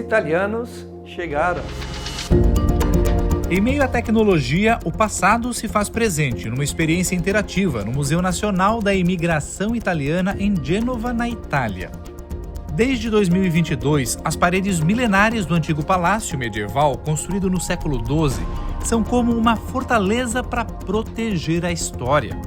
italianos chegaram. Em meio à tecnologia, o passado se faz presente numa experiência interativa no Museu Nacional da Imigração Italiana em Gênova, na Itália. Desde 2022, as paredes milenares do antigo palácio medieval, construído no século XII, são como uma fortaleza para proteger a história.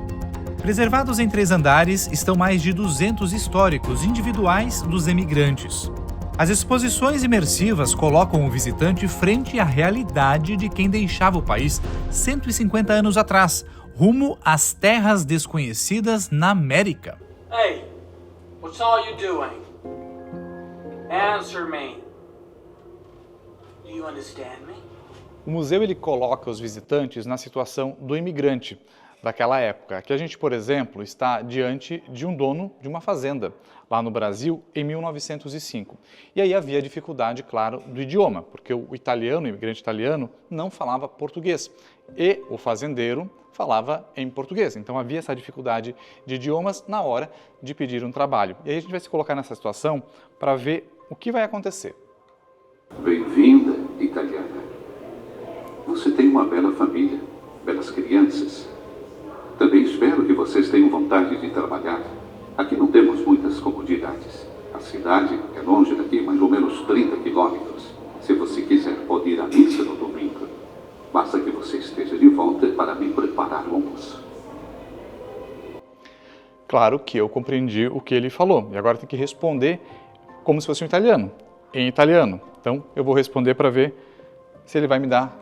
Preservados em 3 andares estão mais de 200 históricos individuais dos emigrantes. As exposições imersivas colocam o visitante frente à realidade de quem deixava o país 150 anos atrás, rumo às terras desconhecidas na América. Hey, what's all you doing? Answer me. Do you understand me? O museu ele coloca os visitantes na situação do imigrante daquela época. Aqui a gente, por exemplo, está diante de um dono de uma fazenda, lá no Brasil, em 1905. E aí havia dificuldade, claro, do idioma, porque o italiano, o imigrante italiano, não falava português. E o fazendeiro falava em português. Então havia essa dificuldade de idiomas na hora de pedir um trabalho. E aí a gente vai se colocar nessa situação para ver o que vai acontecer. Bem-vinda, italiana. Você tem uma bela família, belas crianças. Também espero que vocês tenham vontade de trabalhar. Aqui não temos muitas comodidades. A cidade é longe daqui, mais ou menos 30 quilômetros. Se você quiser, pode ir à missa no domingo. Basta que você esteja de volta para me preparar o almoço. Claro que eu compreendi o que ele falou. E agora tem que responder como se fosse um italiano, em italiano. Então eu vou responder para ver se ele vai me dar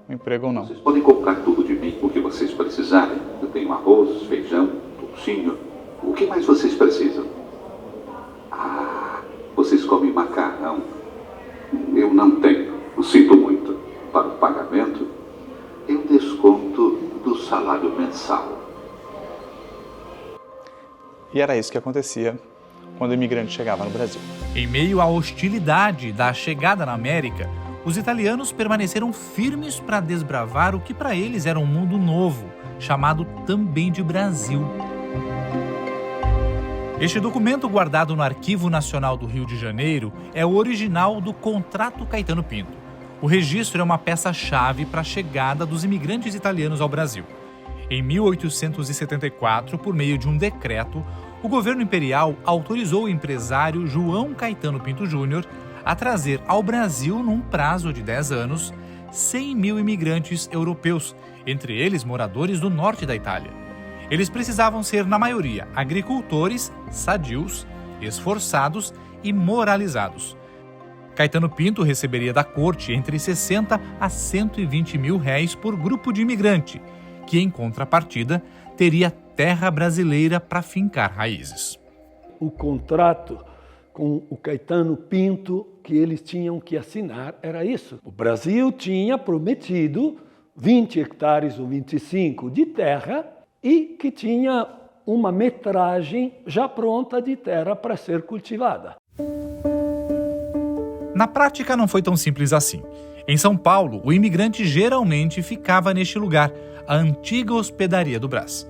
um emprego ou não. Vocês podem comprar tudo de mim, o que vocês precisarem. Eu tenho arroz, feijão, toucinho. O que mais vocês precisam? Ah, vocês comem macarrão? Eu não tenho, sinto muito. Para o pagamento, eu desconto do salário mensal. E era isso que acontecia quando o imigrante chegava no Brasil. Em meio à hostilidade da chegada na América, os italianos permaneceram firmes para desbravar o que para eles era um mundo novo, chamado também de Brasil. Este documento, guardado no Arquivo Nacional do Rio de Janeiro, é o original do Contrato Caetano Pinto. O registro é uma peça-chave para a chegada dos imigrantes italianos ao Brasil. Em 1874, por meio de um decreto, o governo imperial autorizou o empresário João Caetano Pinto Júnior a trazer ao Brasil, num prazo de 10 anos, 100 mil imigrantes europeus, entre eles moradores do norte da Itália. Eles precisavam ser, na maioria, agricultores, sadios, esforçados e moralizados. Caetano Pinto receberia da corte entre 60 a 120 mil réis por grupo de imigrante, que, em contrapartida, teria terra brasileira para fincar raízes. O contrato com o Caetano Pinto que eles tinham que assinar era isso. O Brasil tinha prometido 20 hectares ou 25 de terra e que tinha uma metragem já pronta de terra para ser cultivada. Na prática não foi tão simples assim. Em São Paulo, o imigrante geralmente ficava neste lugar, a antiga hospedaria do Brás.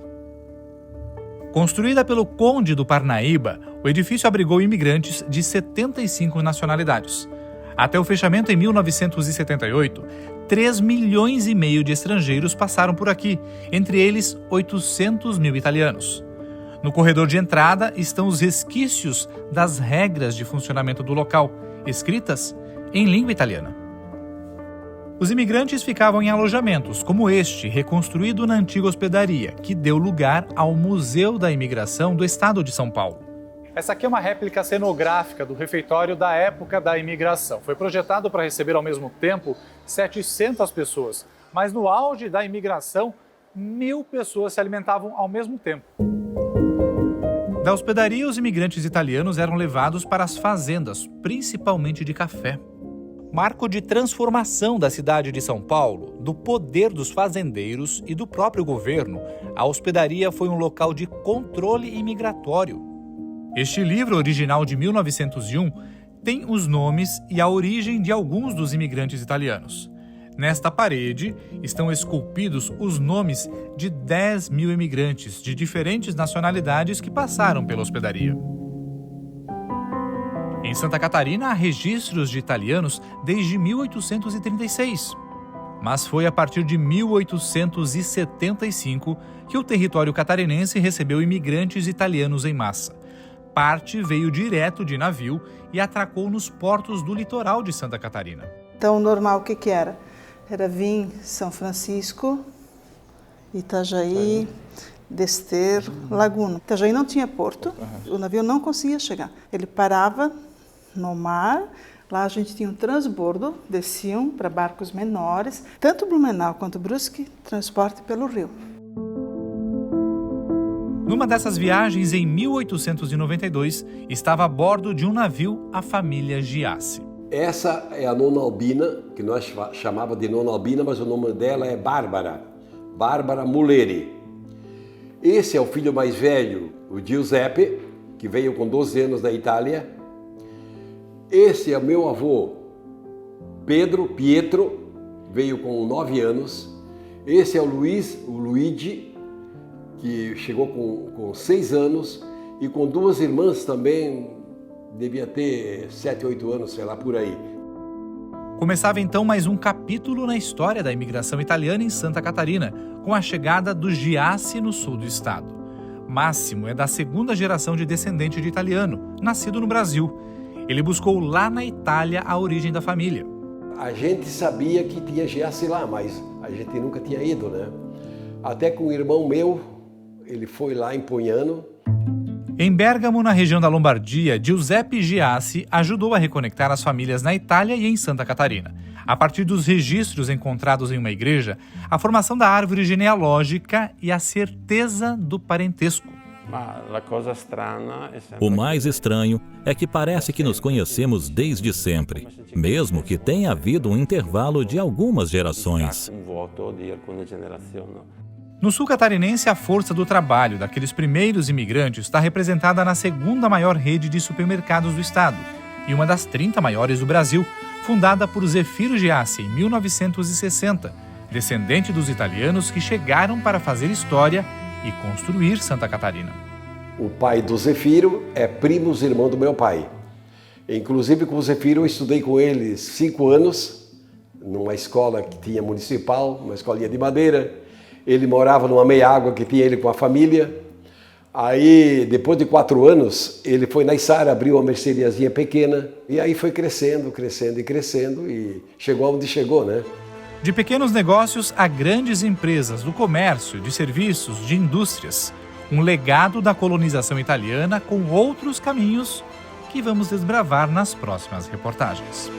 Construída pelo Conde do Parnaíba, o edifício abrigou imigrantes de 75 nacionalidades. Até o fechamento em 1978, 3,5 milhões de estrangeiros passaram por aqui, entre eles 800 mil italianos. No corredor de entrada estão os resquícios das regras de funcionamento do local, escritas em língua italiana. Os imigrantes ficavam em alojamentos, como este, reconstruído na antiga hospedaria, que deu lugar ao Museu da Imigração do Estado de São Paulo. Essa aqui é uma réplica cenográfica do refeitório da época da imigração. Foi projetado para receber ao mesmo tempo 700 pessoas, mas no auge da imigração, 1.000 pessoas se alimentavam ao mesmo tempo. Da hospedaria, os imigrantes italianos eram levados para as fazendas, principalmente de café. Marco de transformação da cidade de São Paulo, do poder dos fazendeiros e do próprio governo, a hospedaria foi um local de controle imigratório. Este livro, original de 1901, tem os nomes e a origem de alguns dos imigrantes italianos. Nesta parede estão esculpidos os nomes de 10 mil imigrantes de diferentes nacionalidades que passaram pela hospedaria. Em Santa Catarina há registros de italianos desde 1836. Mas foi a partir de 1875 que o território catarinense recebeu imigrantes italianos em massa. Parte veio direto de navio e atracou nos portos do litoral de Santa Catarina. Então, o normal o que era? Era vir São Francisco, Itajaí, Desterro, Laguna. Itajaí não tinha porto, o navio não conseguia chegar. Ele parava no mar, lá a gente tinha um transbordo, desciam para barcos menores, tanto Blumenau quanto Brusque, transporte pelo rio. Numa dessas viagens, em 1892, estava a bordo de um navio a família Giassi. Essa é a Nona Albina, que nós chamava de Nona Albina, mas o nome dela é Bárbara Muleri. Esse é o filho mais velho, o Giuseppe, que veio com 12 anos da Itália. Esse é meu avô, Pietro, veio com 9 anos. Esse é o Luigi, que chegou com 6 anos, e com 2 irmãs também, devia ter 7, 8 anos, sei lá, por aí. Começava então mais um capítulo na história da imigração italiana em Santa Catarina, com a chegada dos Giassi no sul do estado. Máximo é da 2ª geração de descendente de italiano, nascido no Brasil. Ele buscou lá na Itália a origem da família. A gente sabia que tinha Giassi lá, mas a gente nunca tinha ido, né? Até com um irmão meu, ele foi lá em Pognano. Em Bérgamo, na região da Lombardia, Giuseppe Giassi ajudou a reconectar as famílias na Itália e em Santa Catarina. A partir dos registros encontrados em uma igreja, a formação da árvore genealógica e a certeza do parentesco. O mais estranho é que parece que nos conhecemos desde sempre, mesmo que tenha havido um intervalo de algumas gerações. No sul catarinense, a força do trabalho daqueles primeiros imigrantes está representada na 2ª maior rede de supermercados do estado e uma das 30 maiores do Brasil, fundada por Zefiro Giassi em 1960, descendente dos italianos que chegaram para fazer história e construir Santa Catarina. O pai do Zefiro é primo irmão do meu pai. Inclusive com o Zefiro eu estudei com ele 5 anos, numa escola que tinha municipal, uma escolinha de madeira. Ele morava numa meia-água que tinha ele com a família. Aí, depois de 4 anos, ele foi na Içara, abriu uma merceariazinha pequena. E aí foi crescendo e chegou onde chegou, né? De pequenos negócios a grandes empresas do comércio, de serviços, de indústrias. Um legado da colonização italiana com outros caminhos que vamos desbravar nas próximas reportagens.